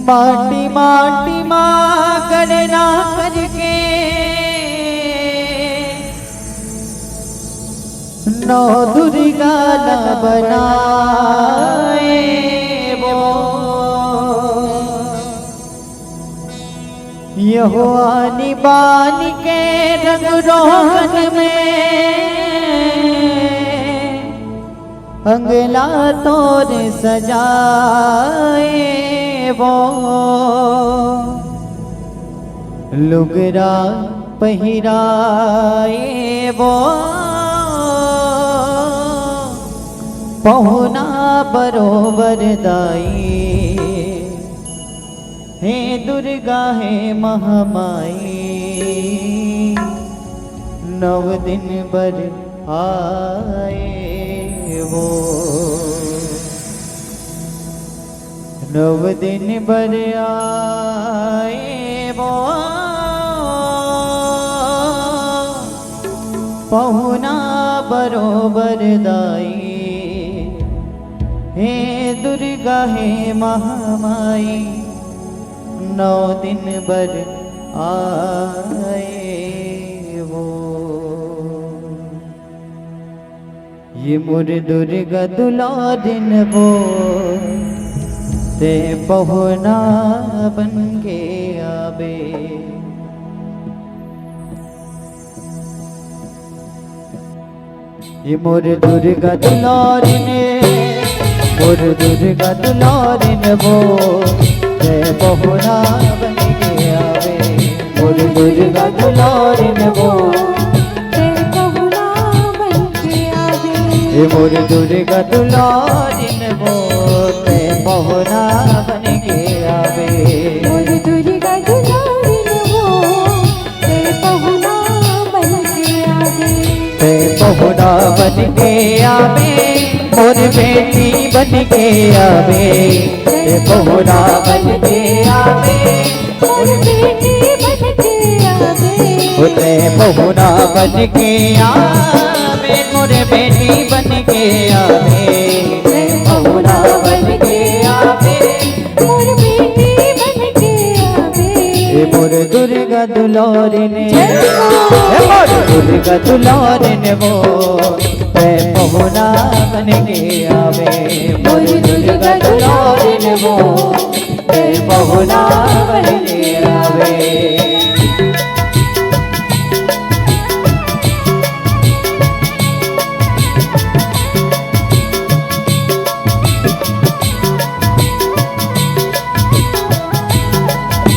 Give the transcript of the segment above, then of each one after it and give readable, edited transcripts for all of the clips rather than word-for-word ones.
माटी माटी माँ गणना करके नौ दुर्गा न बनाए वो यहोवानी बान के रंग रोगन में अंगला तोर सजाए वो लुगरा पहिराए वो पहुना बरोबर दाई हे दुर्गा हे महामाई नव दिन बर आए वो नव दिन बर आए वो पहुना बरोबर दाई हे दुर्गा हे महामाई नौ दिन बर आए वो ये मोर दुर्गा दुलारिन वो ते पहुना बन के आवे ये मोर दुर्गा दुलारिन मोर दुर्गा दुलारिन वो ते पहुना बन के आवे मोर दुर्गा दुलारिन वो ते पहुना बन के आवे ये मोर दुर्गा दुलारिन वो ते पहुना बन के आवे मोर दुर्गा दुलारिन वो ते पहुना बन के आवे ते पहुना बन के आवे मोर बेटी बन के आवे ते पहुना बन के आवे मोर बेटी बन के आवे ते पहुना बन के आवे मोर बेटी बन के आवे ते पहुना बन के आवे मोर बेटी बन के आवे मोर दुर्गा दुलारिन मोर दुर्गा दुलारिन वो ते पहुना बन के आवे मोर दुर्गा दुलारिन वो ते पहुना बन के आवे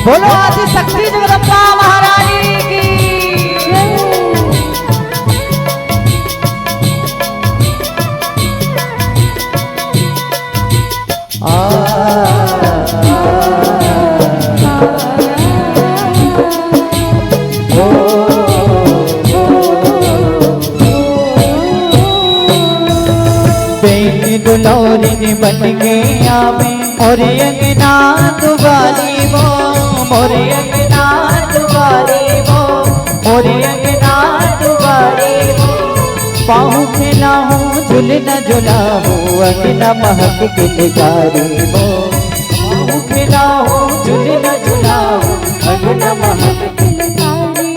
बोलो आदि शक्ति जगदम्बा महारानी की बेटी दुलारिन बन के आवे और अंगना दुआरी वो मोर अंगना दुआरी वो मोर अंगना दुआरी वो पाँव खिलाऊं झुलना झुलाऊं अंगना महक गिलगारी वो पाँव खिलाऊं झुलना झुलाऊं अंगना महक गिलगारी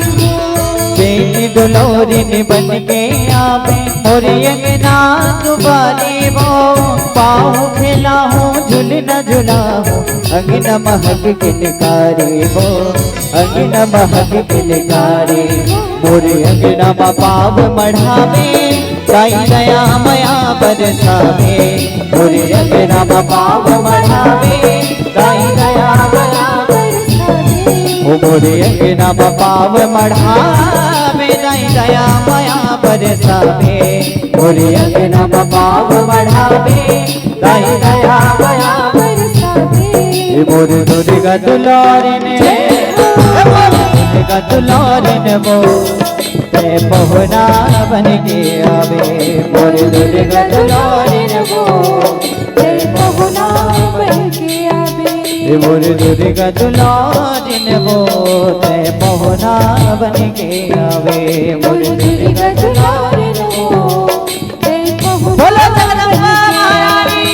बेटी दुलारिन बन के आवे मोर अंगना दुआरी वो पाँव खिलाऊं झुलना झुलाऊं अंगना महक गिलगारी वो अंगना महक गिलगारी मोर अंगना मा पाव मढ़ावे साई दया मया बरसावे मोर अंगना मा पाव मढ़ावे साई दया मया बरसावे ओ मोर अंगना मा पाव मढ़ावे साई दया मया बरसावे मोर अंगना मा पाव मढ़ावे साई दया मया मोर दुर्गा दुलारिन मोर दुर्गा दुलारिन वो ते पहुना बन के आवे मोर दुर्गा दुलारिन वो ते पहुना बन के आवे मोर दुर्गा दुलारिन वो ते पहुना बन के आवे मोर दुर्गा दुलारिन वो ते पहुना बोलो जगदम्बा महारानी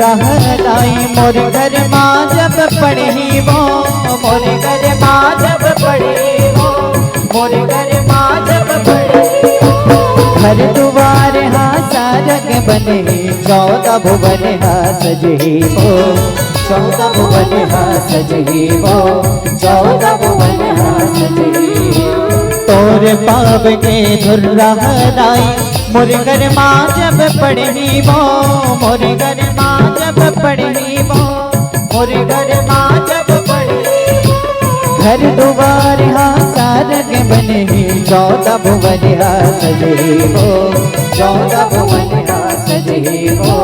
रहलाई मोर घर माँ जब पढ़ी वो, मोर घर माँ जब पढ़ी वो, मोर घर माँ जब पढ़ी वो। घर दुआर हाँ सारग बने 14 भुवन हाँ सजही वो, 14 भुवन हाँ सजही वो, 14 भुवन हाँ सजही वो। तोर पाप के धुर्रालाई मोर घर माँ जब पढ़ी वो, मोर घर माँ जब पढ़ी वो, मोर घर माँ जब पढ़ी वो। घर दुआर हाँ सारग बने 14 भुवन हाँ सजही वो, 14 भुवन हाँ सजही वो,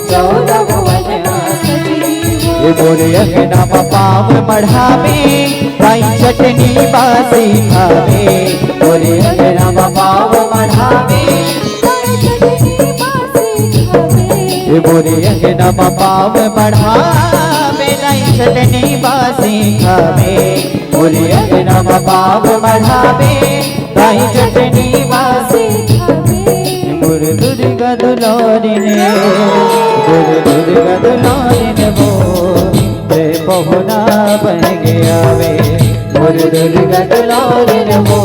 14 भुवन हाँ सजही वो। मोरे अंगना में पाव मढ़ावे भाई चटनी बासी खावे, मोरे अंगना में पाव मढ़ावे मोरे अंगना में पाव मढ़ावे लाई चटनी बासी खावे, मोरे अंगना में पाव मढ़ावे लाई चटनी बासी खावे। मोर दुर्गा दुलारिने, मोर दुर्गा दुलारिने वो ते पहुना बन गया वे, मोर दुर्गा दुलारिने वो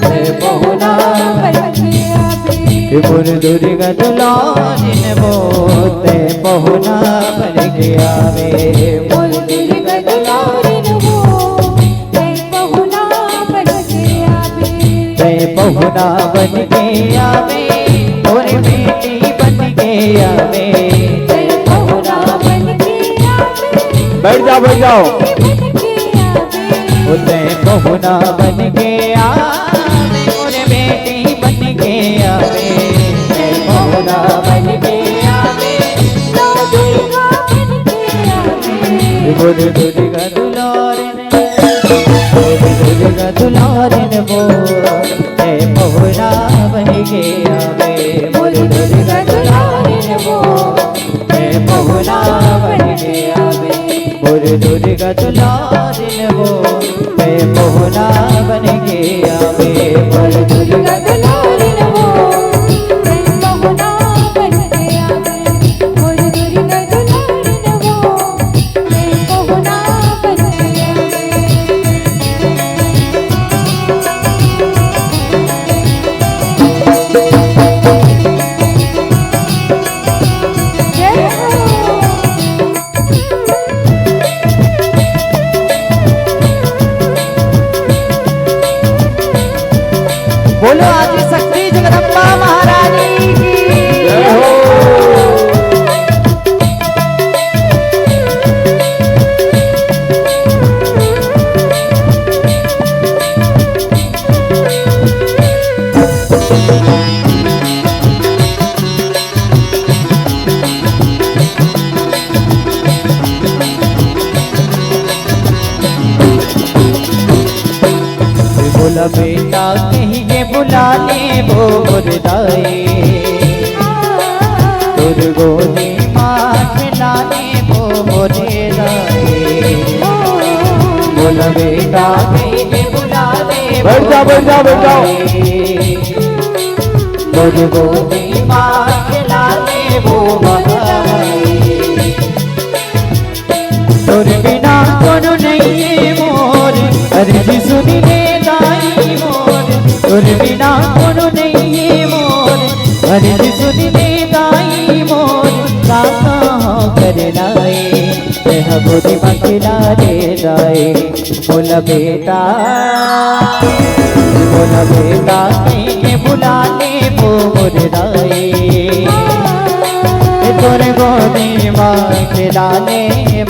ते पहुना बन गया वे, मोर दुर्गा दुलारिने वो ते पहुना बन गया वे, मोर दुर्गा दुलारिने वो ते पहुना बन गया वे, ते पहुना बन गया वे, और बेटी बन गया वे, ते पहुना बन गया वे। बैठ जाओ उते पहुना बन गया वे, और बेटी बन गया वे, ते पहुना बन गया वे, दुर्गा बन गया वे, मोर दुर्गा दुलारिने, मोर दुर्गा दुलारिने वो ते पहुना बन गया वे, मोर दुर्गा दुलारिने वो ते पहुना बन गया वे, मोर दुर्गा दुलारिने वो ते पहुना बन गया वे, मोर दुर्गा दुलारिने वो ते पहुना बन गया वे, मोर दुर्गा दुलारिने वो ते पहुना बन गया बोलो आदि शक्ति जगदम्बा महारानी की जय हो। बोला बेटा कहीं के बुला ले वो मुर्दाए, तुर गोदी माँ खिला ले वो मुर्दाए, बोला बेटा कहीं के बुला ले वो मुर्दाए, तुर गोदी माँ खिला ले वो मुर्दाए, तुर बिना कोनो नहीं है मोर अर्जी सुनी ले दाई मोर, तुर बिना कोनो नहीं है मोर अर्जी सुनी ले दाई मोर, कहाँ कर लाए तेह गोदी में खिला दे जाए। बोला बेटा कहीं बुला ले वो मुर्दाए, तुर गोदी माँ खिला ले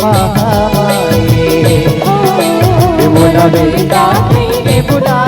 महामाए, बोला बेटा कहीं बुला